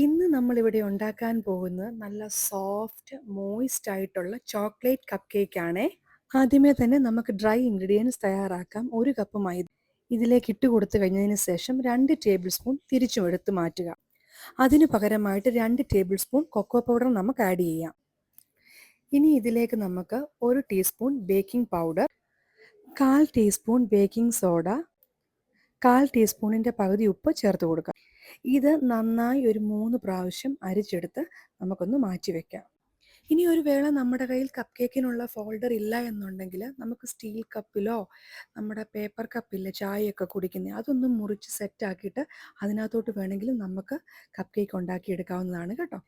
ഇന്ന് നമ്മളിവിടെ ഉണ്ടാക്കാൻ പോകുന്നത് നല്ല സോഫ്റ്റ്, മോയിസ്റ്റ് ആയിട്ടുള്ള ചോക്ലേറ്റ് കപ്പ് കേക്ക് ആണേ. ആദ്യമേ തന്നെ നമുക്ക് ഡ്രൈ ഇൻഗ്രീഡിയൻസ് തയ്യാറാക്കാം. 1 കപ്പ് മൈദ ഇതിലേക്ക് ഇട്ട് കൊടുത്തു കഴിഞ്ഞതിന് ശേഷം 2 ടേബിൾ സ്പൂൺ തിരിച്ചും എടുത്ത് മാറ്റുക. അതിന് പകരമായിട്ട് 2 ടേബിൾ സ്പൂൺ കൊക്കോ പൗഡർ നമുക്ക് ആഡ് ചെയ്യാം. ഇനി ഇതിലേക്ക് നമുക്ക് 1 teaspoon baking powder, 1/4 teaspoon baking soda, 1/4 ടീസ്പൂണിൻ്റെ പകുതി ഉപ്പ് ചേർത്ത് കൊടുക്കാം. ഇത് നന്നായി ഒരു 3 പ്രാവശ്യം അരിച്ചെടുത്ത് നമുക്കൊന്ന് മാറ്റി വെക്കാം. ഇനി ഒരു വേള നമ്മുടെ കയ്യിൽ കപ്പ് കേക്കിനുള്ള ഫോൾഡർ ഇല്ല എന്നുണ്ടെങ്കിൽ നമുക്ക് സ്റ്റീൽ കപ്പിലോ നമ്മുടെ പേപ്പർ കപ്പില്ലേ ചായയൊക്കെ കുടിക്കുന്നത് അതൊന്നും മുറിച്ച് സെറ്റാക്കിയിട്ട് അതിനകത്തോട്ട് വേണമെങ്കിലും നമുക്ക് കപ്പ് കേക്ക് ഉണ്ടാക്കിയെടുക്കാവുന്നതാണ് കേട്ടോ.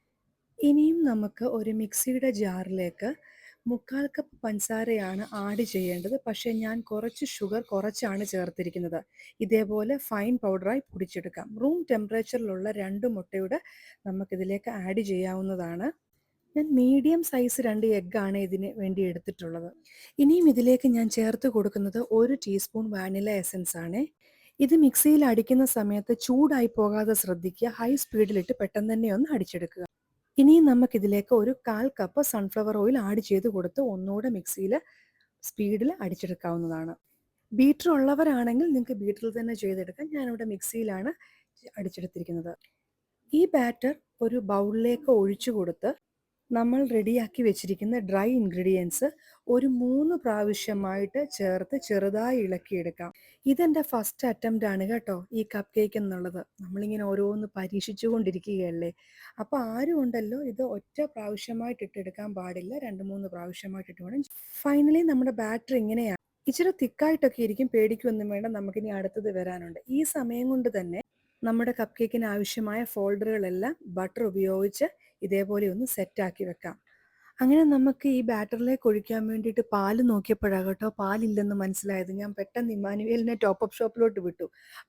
ഇനിയും നമുക്ക് ഒരു മിക്സിയുടെ ജാറിലേക്ക് 1/4 കപ്പ് പഞ്ചസാരയാണ് ആഡ് ചെയ്യേണ്ടത്. പക്ഷേ ഞാൻ കുറച്ച് ഷുഗർ കുറച്ചാണ് ചേർത്തിരിക്കുന്നത്. ഇതേപോലെ ഫൈൻ പൗഡറായി പൊടിച്ചെടുക്കാം. റൂം ടെമ്പറേച്ചറിലുള്ള 2 മുട്ടയുടെ നമുക്കിതിലേക്ക് ആഡ് ചെയ്യാവുന്നതാണ്. ഞാൻ മീഡിയം സൈസ് 2 എഗ്ഗാണ് ഇതിന് വേണ്ടി എടുത്തിട്ടുള്ളത്. ഇനിയും ഇതിലേക്ക് ഞാൻ ചേർത്ത് കൊടുക്കുന്നത് 1 ടീസ്പൂൺ വാനില എസൻസ് ആണ്. ഇത് മിക്സിയിൽ അടിക്കുന്ന സമയത്ത് ചൂടായി പോകാതെ ശ്രദ്ധിക്കുക. ഹൈ സ്പീഡിലിട്ട് പെട്ടെന്ന് തന്നെ ഒന്ന് അടിച്ചെടുക്കുക. ഇനിയും നമുക്കിതിലേക്ക് ഒരു 1/4 കപ്പ് സൺഫ്ലവർ ഓയിൽ ആഡ് ചെയ്ത് കൊടുത്ത് ഒന്നുകൂടെ മിക്സിയിൽ സ്പീഡിൽ അടിച്ചെടുക്കാവുന്നതാണ്. ബീറ്റർ ഉള്ളവരാണെങ്കിൽ നിങ്ങൾക്ക് ബീറ്ററിൽ തന്നെ ചെയ്തെടുക്കാം. ഞാനിവിടെ മിക്സിയിലാണ് അടിച്ചെടുത്തിരിക്കുന്നത്. ഈ ബാറ്റർ ഒരു ബൗളിലേക്ക് ഒഴിച്ചു കൊടുത്ത് നമ്മൾ റെഡിയാക്കി വെച്ചിരിക്കുന്ന ഡ്രൈ ഇൻഗ്രീഡിയൻസ് ഒരു 3 പ്രാവശ്യമായിട്ട് ചേർത്ത് ചെറുതായി ഇളക്കിയെടുക്കാം. ഇതെൻ്റെ ഫസ്റ്റ് അറ്റംപ്റ്റ് ആണ് കേട്ടോ ഈ കപ്പ് കേക്ക് എന്നുള്ളത്. നമ്മളിങ്ങനെ ഓരോന്ന് പരീക്ഷിച്ചു കൊണ്ടിരിക്കുകയല്ലേ. അപ്പോൾ ആരും ഉണ്ടല്ലോ ഇത് ഒറ്റ പ്രാവശ്യമായിട്ട് ഇട്ടെടുക്കാൻ പാടില്ല, 2-3 പ്രാവശ്യമായിട്ടിട്ട് വേണം. ഫൈനലി നമ്മുടെ ബാറ്റർ ഇങ്ങനെയാണ്. ഇച്ചിരി തിക്കായിട്ടൊക്കെ ഇരിക്കും, പേടിക്കൊന്നും വേണ്ട. നമുക്കിനി അടുത്തത് വരാനുണ്ട്. ഈ സമയം കൊണ്ട് തന്നെ നമ്മുടെ കപ്പ് കേക്കിന് ആവശ്യമായ ഫോൾഡറുകളെല്ലാം ബട്ടർ ഉപയോഗിച്ച് ഇതേപോലെ ഒന്ന് സെറ്റാക്കി വെക്കാം. അങ്ങനെ നമുക്ക് ഈ ബാറ്ററിലേക്ക് ഒഴിക്കാൻ വേണ്ടിയിട്ട് പാല് നോക്കിയപ്പോഴാകട്ടോ പാലില്ലെന്ന് മനസ്സിലായത്. ഞാൻ പെട്ടെന്ന് ഇമ്മാനുവേലിനെ ടോപ്പ് ഷോപ്പിലോട്ട് വിട്ടു.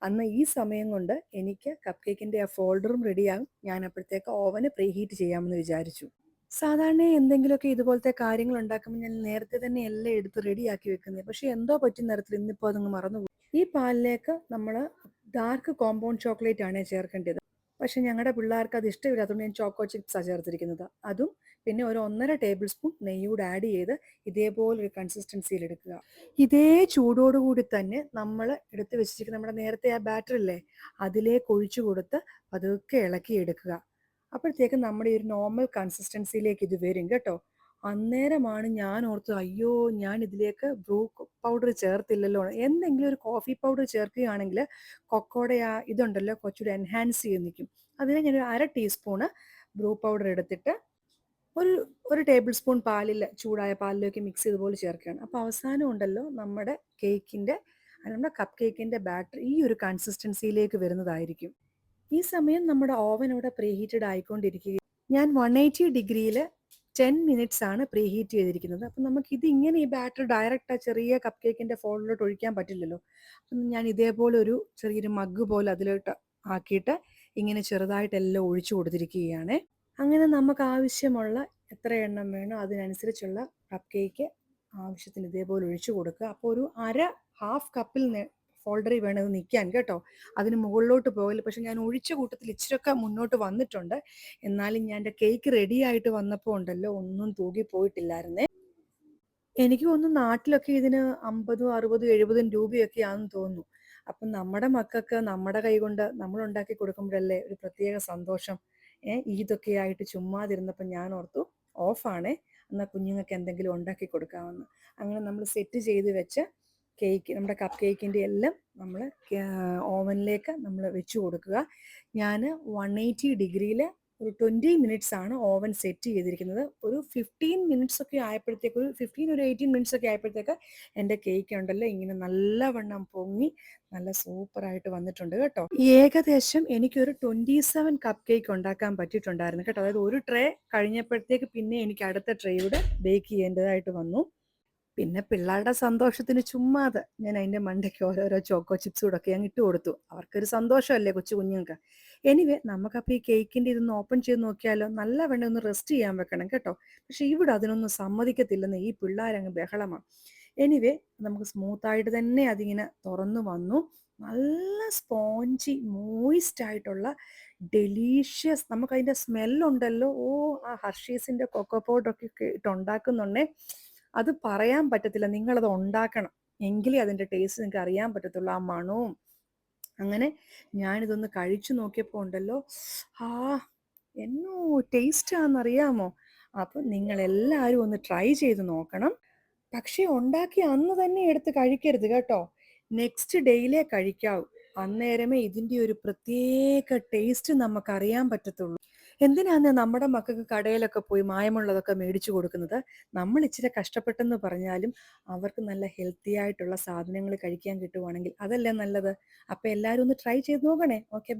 അന്ന് ഈ സമയം കൊണ്ട് എനിക്ക് കപ്പ് കേക്കിൻ്റെ ആ ഫോൾഡറും റെഡിയാകും. ഞാൻ അപ്പോഴത്തേക്ക് ഓവന് പ്രീഹീറ്റ് ചെയ്യാമെന്ന് വിചാരിച്ചു. സാധാരണ എന്തെങ്കിലുമൊക്കെ ഇതുപോലത്തെ കാര്യങ്ങൾ ഉണ്ടാക്കുമ്പോൾ ഞാൻ നേരത്തെ തന്നെ എല്ലാം എടുത്ത് റെഡിയാക്കി വെക്കുന്നത്. പക്ഷേ എന്തോ പറ്റുന്ന തരത്തിൽ ഇന്നിപ്പോൾ അതങ്ങ് മറന്നുപോയി. ഈ പാലിലേക്ക് നമ്മൾ ഡാർക്ക് കോമ്പൗണ്ട് ചോക്ലേറ്റ് ആണ് ചേർക്കേണ്ടത്. പക്ഷെ ഞങ്ങളുടെ പിള്ളേർക്ക് അത് ഇഷ്ടമില്ലാത്തതുകൊണ്ട് ഞാൻ ചോക്കോ ചിപ്സാണ് ചേർത്തിരിക്കുന്നത്. അതും പിന്നെ ഒരു 1.5 ടേബിൾ സ്പൂൺ നെയ്യൂടെ ആഡ് ചെയ്ത് ഇതേപോലൊരു കൺസിസ്റ്റൻസിയിൽ എടുക്കുക. ഇതേ ചൂടോടുകൂടി തന്നെ നമ്മൾ എടുത്ത് വെച്ചിരിക്കുന്ന നമ്മുടെ നേരത്തെ ആ ബാറ്ററില്ലേ അതിലേക്ക് ഒഴിച്ചു കൊടുത്ത് പതുക്കെ ഇളക്കി എടുക്കുക. അപ്പോഴത്തേക്കും നമ്മുടെ ഈ ഒരു നോർമൽ കൺസിസ്റ്റൻസിയിലേക്ക് ഇത് വരും കേട്ടോ. അന്നേരമാണ് ഞാൻ ഓർത്തത്, അയ്യോ ഞാൻ ഇതിലേക്ക് ബ്രൂ പൗഡർ ചേർത്തില്ലല്ലോ. എന്തെങ്കിലും ഒരു കോഫി പൗഡർ ചേർക്കുകയാണെങ്കിൽ കൊക്കോയുടെ ആ ഇതുണ്ടല്ലോ കുറച്ചുകൂടി എൻഹാൻസ് ചെയ്ത് നിൽക്കും. അതിന് ഞാനൊരു 1/2 ടീസ്പൂണ് ബ്രൂ പൗഡർ എടുത്തിട്ട് ഒരു ഒരു ടേബിൾ സ്പൂൺ പാലിൽ ചൂടായ പാലിലേക്ക് മിക്സ് ചെയ്തുപോലെ ചേർക്കുകയാണ്. അപ്പോൾ അവസാനം ഉണ്ടല്ലോ നമ്മുടെ കേക്കിൻ്റെ നമ്മുടെ കപ്പ് കേക്കിൻ്റെ ബാറ്റർ ഈ ഒരു കൺസിസ്റ്റൻസിയിലേക്ക് വരുന്നതായിരിക്കും. ഈ സമയം നമ്മുടെ ഓവൻ ഇവിടെ പ്രീഹീറ്റഡ് ആയിക്കൊണ്ടിരിക്കുകയും ഞാൻ 180 ഡിഗ്രിയിൽ 10 മിനിറ്റ്സ് ആണ് പ്രീഹീറ്റ് ചെയ്തിരിക്കുന്നത്. അപ്പം നമുക്ക് ഇത് ഇങ്ങനെ ഈ ബാറ്റർ ഡയറക്റ്റ് ആ ചെറിയ കപ്പ് കേക്കിൻ്റെ ഫോളിലോട്ട് ഒഴിക്കാൻ പറ്റില്ലല്ലോ. അപ്പം ഞാൻ ഇതേപോലെ ഒരു ചെറിയൊരു മഗ് പോലെ അതിലോട്ട് ആക്കിയിട്ട് ഇങ്ങനെ ചെറുതായിട്ട് എല്ലാം ഒഴിച്ചു കൊടുത്തിരിക്കുകയാണ്. അങ്ങനെ നമുക്ക് ആവശ്യമുള്ള എത്ര എണ്ണം വേണോ അതിനനുസരിച്ചുള്ള കപ്പ് കേക്ക് ആവശ്യത്തിന് ഇതേപോലെ ഒഴിച്ചു കൊടുക്കുക. അപ്പോൾ ഒരു ഹാഫ് കപ്പിൽ ഫോൾഡറിൽ വേണം ഇത് നിൽക്കാൻ കേട്ടോ. അതിന് മുകളിലോട്ട് പോകില്ല. പക്ഷെ ഞാൻ ഒഴിച്ച കൂട്ടത്തിൽ ഇച്ചിരൊക്കെ മുന്നോട്ട് വന്നിട്ടുണ്ട്. എന്നാലും ഞാൻ എൻ്റെ കേക്ക് റെഡി ആയിട്ട് വന്നപ്പോൾ ഉണ്ടല്ലോ ഒന്നും തൂകി പോയിട്ടില്ലായിരുന്നേ. എനിക്ക് തോന്നുന്നു നാട്ടിലൊക്കെ ഇതിന് 50, 60, 70 രൂപയൊക്കെ ആണെന്ന് തോന്നുന്നു. അപ്പം നമ്മുടെ മക്കൾക്ക് നമ്മുടെ കൈ കൊണ്ട് നമ്മൾ ഉണ്ടാക്കി കൊടുക്കുമ്പോഴല്ലേ ഒരു പ്രത്യേക സന്തോഷം. ഇതൊക്കെ ആയിട്ട് ചുമ്മാതിരുന്നപ്പോൾ ഞാൻ ഓർത്തു ഓഫാണേ, എന്നാൽ കുഞ്ഞുങ്ങൾക്ക് എന്തെങ്കിലും ഉണ്ടാക്കി കൊടുക്കാമെന്ന്. അങ്ങനെ നമ്മൾ സെറ്റ് ചെയ്ത് വെച്ച കേക്ക് നമ്മുടെ കപ്പ് കേക്കിൻ്റെ എല്ലാം നമ്മൾ ഓവനിലേക്ക് നമ്മൾ വെച്ച് കൊടുക്കുക. ഞാൻ 180 ഡിഗ്രിയിൽ ഒരു 20 മിനിറ്റ്സ് ആണ് ഓവൻ സെറ്റ് ചെയ്തിരിക്കുന്നത്. ഒരു 15 മിനിറ്റ്സ് ഒക്കെ ആയപ്പോഴത്തേക്ക് ഒരു 18 മിനിറ്റ്സ് ഒക്കെ ആയപ്പോഴത്തേക്ക് എൻ്റെ കേക്ക് ഉണ്ടല്ലോ ഇങ്ങനെ നല്ലവണ്ണം പൊങ്ങി നല്ല സൂപ്പറായിട്ട് വന്നിട്ടുണ്ട് കേട്ടോ. ഏകദേശം എനിക്കൊരു 27 കപ്പ് കേക്ക് ഉണ്ടാക്കാൻ പറ്റിയിട്ടുണ്ടായിരുന്നു കേട്ടോ. അതായത് ഒരു ട്രേ കഴിഞ്ഞപ്പോഴത്തേക്ക് പിന്നെ എനിക്ക് അടുത്ത ട്രേയുടെ ബേക്ക് ചെയ്യേണ്ടതായിട്ട് വന്നു. പിന്നെ പിള്ളേരുടെ സന്തോഷത്തിന് ചുമ്മാതെ ഞാൻ അതിൻ്റെ മണ്ടയ്ക്ക് ഓരോരോ ചോക്കോ ചിപ്സ് കൂടെ ഒക്കെ അങ്ങ് ഇട്ട് കൊടുത്തു. അവർക്കൊരു സന്തോഷമല്ലേ കൊച്ചു കുഞ്ഞുങ്ങൾക്ക്. എനിവേ നമുക്കപ്പോൾ ഈ കേക്കിൻ്റെ ഇതൊന്ന് ഓപ്പൺ ചെയ്ത് നോക്കിയാലോ. നല്ല വേണ്ട ഒന്ന് റെസ്റ്റ് ചെയ്യാൻ വെക്കണം കേട്ടോ. പക്ഷെ ഇവിടെ അതിനൊന്നും സമ്മതിക്കത്തില്ലെന്ന്, ഈ പിള്ളേരങ്ങ് ബഹളമാണ്. എനിവേ നമുക്ക് സ്മൂത്തായിട്ട് തന്നെ അതിങ്ങനെ തുറന്നു വന്നു. നല്ല സ്പോഞ്ചി മോയിസ്റ്റ് ആയിട്ടുള്ള ഡെലീഷ്യസ്, നമുക്കതിൻ്റെ സ്മെല്ലുണ്ടല്ലോ. ഓ, ആ ഹർഷീസിൻ്റെ കൊക്കോ പൗഡറൊക്കെ ഇട്ടുണ്ടാക്കുന്നുണ്ടേ, അത് പറയാൻ പറ്റത്തില്ല. നിങ്ങളത് ഉണ്ടാക്കണം, എങ്കിലേ അതിൻ്റെ ടേസ്റ്റ് നിങ്ങൾക്ക് അറിയാൻ പറ്റത്തുള്ളൂ, ആ മണവും. അങ്ങനെ ഞാനിതൊന്ന് കഴിച്ചു നോക്കിയപ്പോൾ ഉണ്ടല്ലോ, ആ എന്നോ ടേസ്റ്റാണെന്നറിയാമോ. അപ്പം നിങ്ങളെല്ലാവരും ഒന്ന് ട്രൈ ചെയ്ത് നോക്കണം. പക്ഷേ ഉണ്ടാക്കി അന്ന് തന്നെ എടുത്ത് കഴിക്കരുത് കേട്ടോ. നെക്സ്റ്റ് ഡേയിലേ കഴിക്കാവൂ. അന്നേരമേ ഇതിൻ്റെ ഒരു പ്രത്യേക ടേസ്റ്റ് നമുക്കറിയാൻ പറ്റത്തുള്ളൂ. എന്തിനാന്ന് നമ്മുടെ മക്കൾക്ക് കടയിലൊക്കെ പോയി മായമുള്ളതൊക്കെ മേടിച്ചു കൊടുക്കുന്നത്? നമ്മൾ ഇച്ചിരി കഷ്ടപ്പെട്ടെന്ന് പറഞ്ഞാലും അവർക്ക് നല്ല ഹെൽത്തി ആയിട്ടുള്ള സാധനങ്ങൾ കഴിക്കാൻ കിട്ടുവാണെങ്കിൽ അതല്ലേ നല്ലത്. അപ്പം എല്ലാവരും ഒന്ന് ട്രൈ ചെയ്ത് നോക്കണേ. ഓക്കെ.